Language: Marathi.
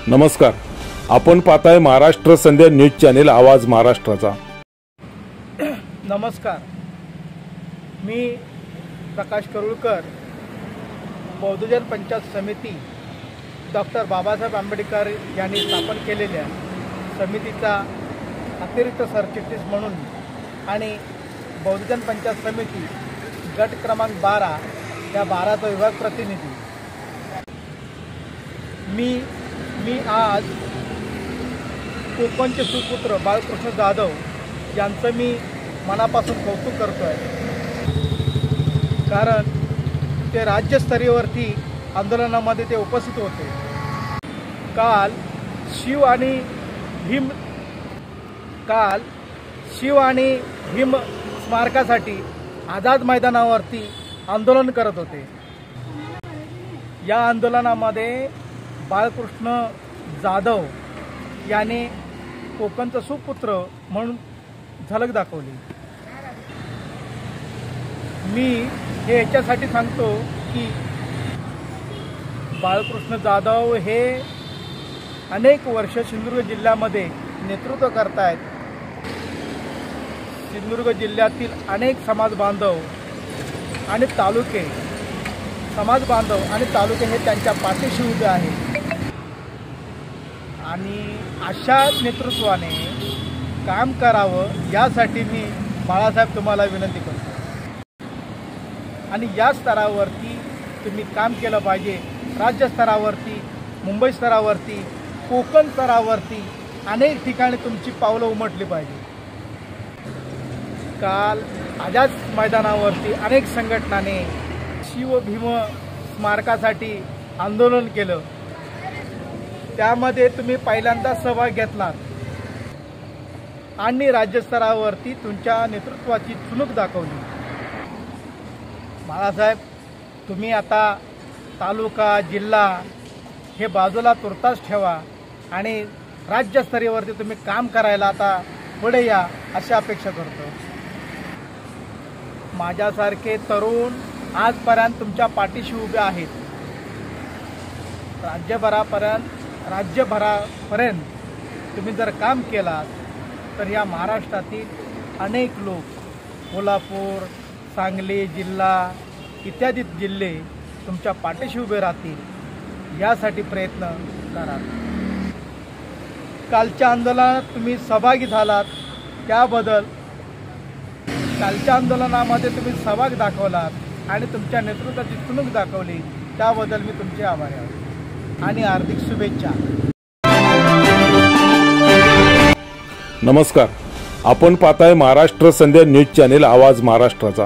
नमस्कार, आपण पाहताय महाराष्ट्र संध्या न्यूज चॅनेल आवाज महाराष्ट्राचा। नमस्कार, मी प्रकाश करुळकर, बौद्धजन पंचायत समिती डॉक्टर बाबासाहेब आंबेडकर यांनी स्थापन केलेल्या समितीचा अतिरिक्त सरचिटणीस म्हणून आणि बौद्धजन पंचायत समिती गट क्रमांक 12 या 12चा विभाग प्रतिनिधी मी आज कोकणचे सुपुत्र बाळकृष्ण जाधव यांचं मी मनापासून कौतुक करतो आहे, कारण ते राज्यस्तरीयवरती आंदोलनामध्ये ते उपस्थित होते। काल शिव आणि भीम स्मारकासाठी आझाद मैदानावरती आंदोलन करत होते। या आंदोलनामध्ये बाळकृष्ण जाधव याने कोकणचा सुपुत्र म्हणून झलक दाखवली। मी हे याच्यासाठी सांगतो की बाळकृष्ण जाधव हे अनेक वर्ष सिंधुदुर्ग जिल्ह्यामध्ये नेतृत्व करतायत। सिंधुदुर्ग जिल्ह्यातील अनेक समाज बांधव आणि तालुके हे त्यांच्या पाठीशी उभे आहेत आणि अशा नेतृत्वाने काम करावं यासाठी मी बाळासाहेब तुम्हाला विनंती करतो। आणि या स्तरावरती तुम्ही काम केलं पाहिजे। राज्य स्तरावरती, मुंबई स्तरावरती, कोकण स्तरावरती अनेक ठिकाणी तुमची पावलं उमटली पाहिजे। काल आझाद मैदानावरती अनेक संघटनांनी शिव भीम स्मारकासाठी आंदोलन केलं, त्यामध्ये तुम्ही पहिल्यांदा सहभाग घेतलात आणि राज्यस्तरावरती तुमच्या नेतृत्वाची चुणूक दाखवली। बाळासाहेब, तुम्ही आता तालुका जिल्हा हे बाजूला तुर्तास ठेवा आणि राज्यस्तरीयवरती तुम्ही काम करायला आता पुढे या अशी अपेक्षा करतो। माझ्यासारखे तरुण आजपर्यंत तुमच्या पाठीशी उभे आहेत। राज्यभरापर्यंत तुम्ही जर काम केलात तर या महाराष्ट्रातील अनेक लोक, कोल्हापूर, सांगली जिल्हा इत्यादी जिल्हे तुमच्या पाठीशी उभे राहतील यासाठी प्रयत्न करा। कालच्या आंदोलनात तुम्ही सहभागी झालात त्याबद्दल, कालच्या आंदोलनामध्ये तुम्ही सहभाग दाखवलात आणि तुमच्या नेतृत्वाची चुणूक दाखवली त्याबद्दल मी तुमचे आभारी आहे आणि हार्दिक शुभेच्छा। नमस्कार, आपण पाहताय महाराष्ट्र संध्या न्यूज चॅनेल आवाज महाराष्ट्राचा।